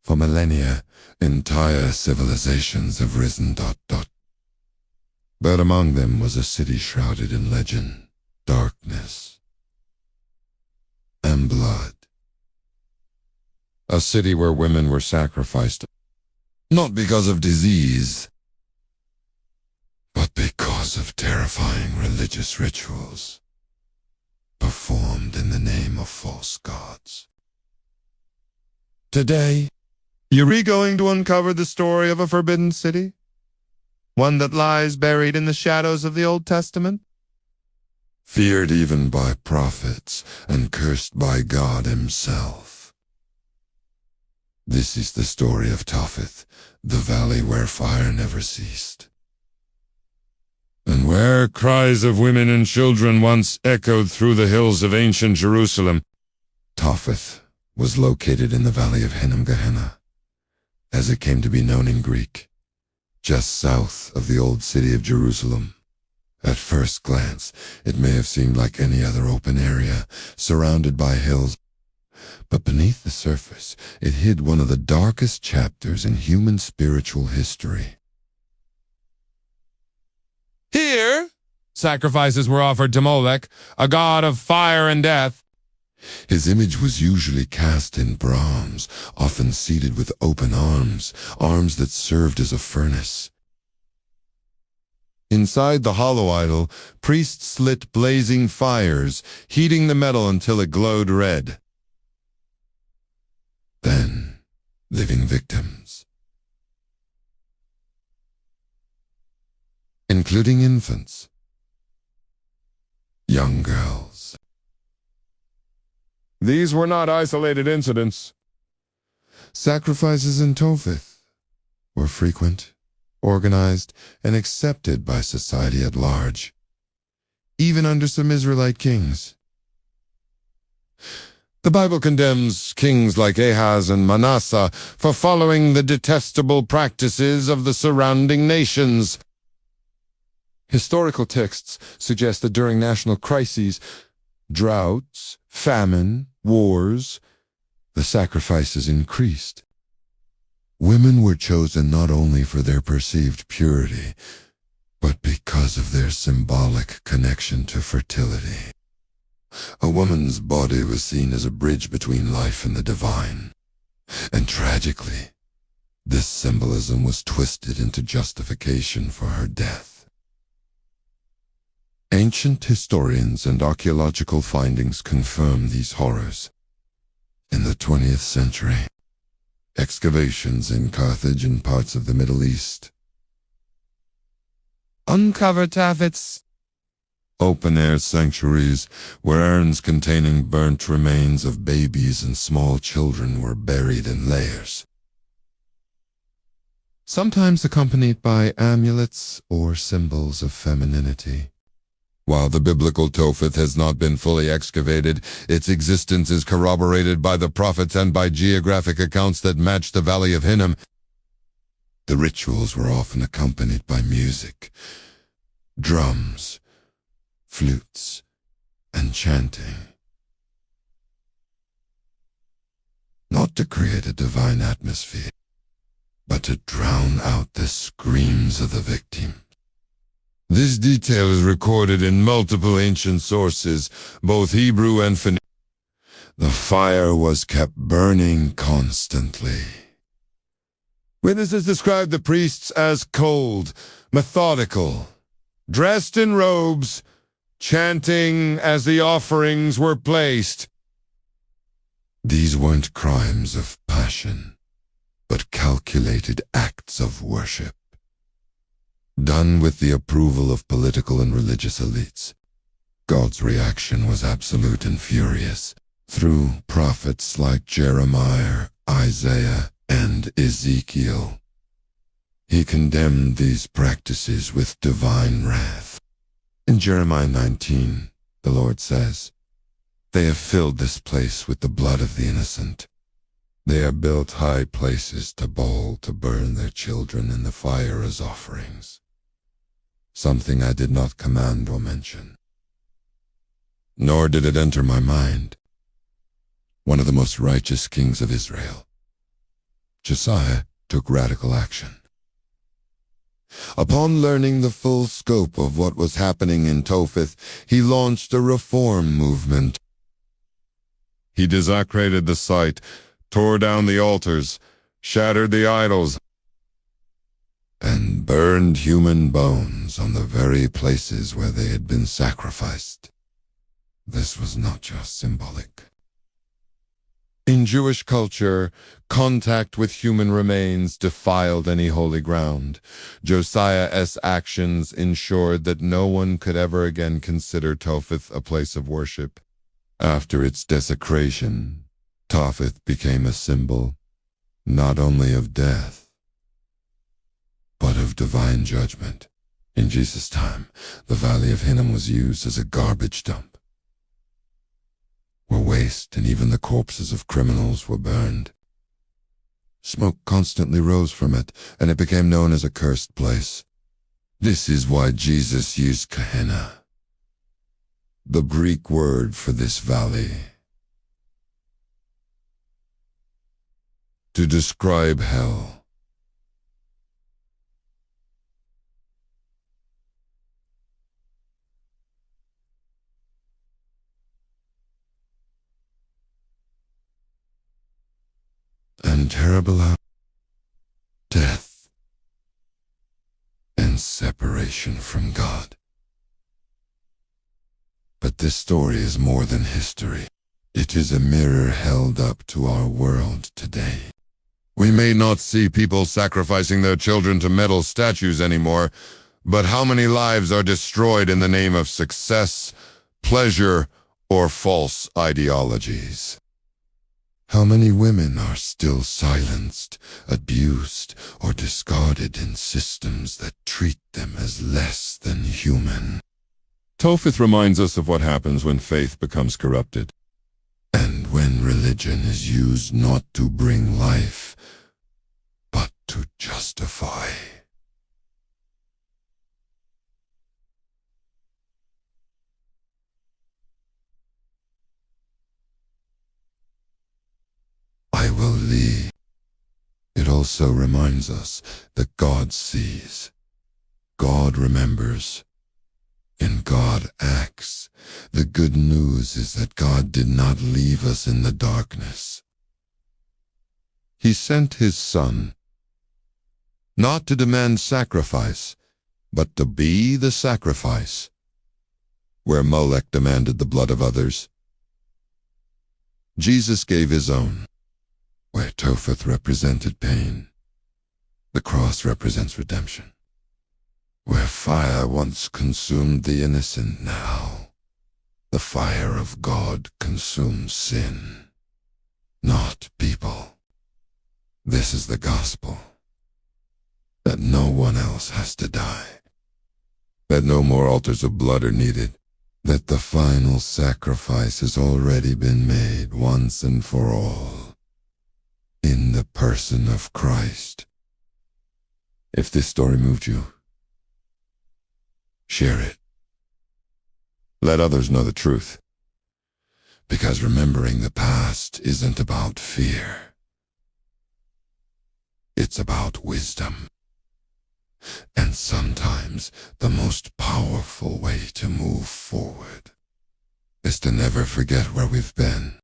For millennia, entire civilizations have risen. But among them was a city shrouded in legend, darkness, and blood. A city where women were sacrificed, not because of disease, but because of terrifying religious rituals performed in the name of false gods. Today, you're going to uncover the story of a forbidden city, one that lies buried in the shadows of the Old Testament, feared even by prophets and cursed by God himself. This is the story of Topheth, the valley where fire never ceased, and where cries of women and children once echoed through the hills of ancient Jerusalem. Topheth was located in the valley of Gehenna, as it came to be known in Greek, just south of the old city of Jerusalem. At first glance, it may have seemed like any other open area, surrounded by hills, but beneath the surface, it hid one of the darkest chapters in human spiritual history. Here, sacrifices were offered to Molek, a god of fire and death. His image was usually cast in bronze, often seated with open arms that served as a furnace. Inside the hollow idol, priests lit blazing fires, heating the metal until it glowed red. Then, living victims, including infants, young girls. These were not isolated incidents. Sacrifices in Topheth were frequent, organized, and accepted by society at large, even under some Israelite kings. The Bible condemns kings like Ahaz and Manasseh for following the detestable practices of the surrounding nations. Historical texts suggest that during national crises, droughts, famine, wars, the sacrifices increased. Women were chosen not only for their perceived purity, but because of their symbolic connection to fertility. A woman's body was seen as a bridge between life and the divine, and tragically, this symbolism was twisted into justification for her death. Ancient historians and archaeological findings confirm these horrors. In the 20th century, excavations in Carthage and parts of the Middle East uncovered Topheth's open-air sanctuaries where urns containing burnt remains of babies and small children were buried in layers, sometimes accompanied by amulets or symbols of femininity. While the biblical Topheth has not been fully excavated, its existence is corroborated by the prophets and by geographic accounts that match the Valley of Hinnom. The rituals were often accompanied by music, drums, flutes, and chanting, not to create a divine atmosphere, but to drown out the screams of the victim. This detail is recorded in multiple ancient sources, both Hebrew and Phoenician. The fire was kept burning constantly. Witnesses described the priests as cold, methodical, dressed in robes, chanting as the offerings were placed. These weren't crimes of passion, but calculated acts of worship, done with the approval of political and religious elites. God's reaction was absolute and furious. Through prophets like Jeremiah, Isaiah, and Ezekiel, he condemned these practices with divine wrath. In Jeremiah 19, the Lord says, "They have filled this place with the blood of the innocent. They have built high places to burn their children in the fire as offerings, something I did not command or mention, nor did it enter my mind." One of the most righteous kings of Israel, Josiah took radical action. Upon learning the full scope of what was happening in Topheth, he launched a reform movement. He desecrated the site, tore down the altars, shattered the idols, and burned human bones on the very places where they had been sacrificed. This was not just symbolic. In Jewish culture, contact with human remains defiled any holy ground. Josiah's actions ensured that no one could ever again consider Topheth a place of worship. After its desecration, Topheth became a symbol not only of death, but of divine judgment. In Jesus' time, the Valley of Hinnom was used as a garbage dump, where waste and even the corpses of criminals were burned. Smoke constantly rose from it, and it became known as a cursed place. This is why Jesus used Gehenna, the Greek word for this valley, to describe hell. And terrible death and separation from God. But this story is more than history. It is a mirror held up to our world today. We may not see people sacrificing their children to metal statues anymore, but how many lives are destroyed in the name of success, pleasure, or false ideologies? How many women are still silenced, abused, or discarded in systems that treat them as less than human? Topheth reminds us of what happens when faith becomes corrupted, and when religion is used not to bring life, but to justify. I will lead. It also reminds us that God sees, God remembers, and God acts. The good news is that God did not leave us in the darkness. He sent his Son, not to demand sacrifice, but to be the sacrifice. Where Molek demanded the blood of others, Jesus gave his own. Where Topheth represented pain, the cross represents redemption. Where fire once consumed the innocent, now the fire of God consumes sin, not people. This is the gospel, that no one else has to die, that no more altars of blood are needed, that the final sacrifice has already been made once and for all, in the person of Christ. If this story moved you, share it. Let others know the truth. Because remembering the past isn't about fear. It's about wisdom. And sometimes the most powerful way to move forward is to never forget where we've been.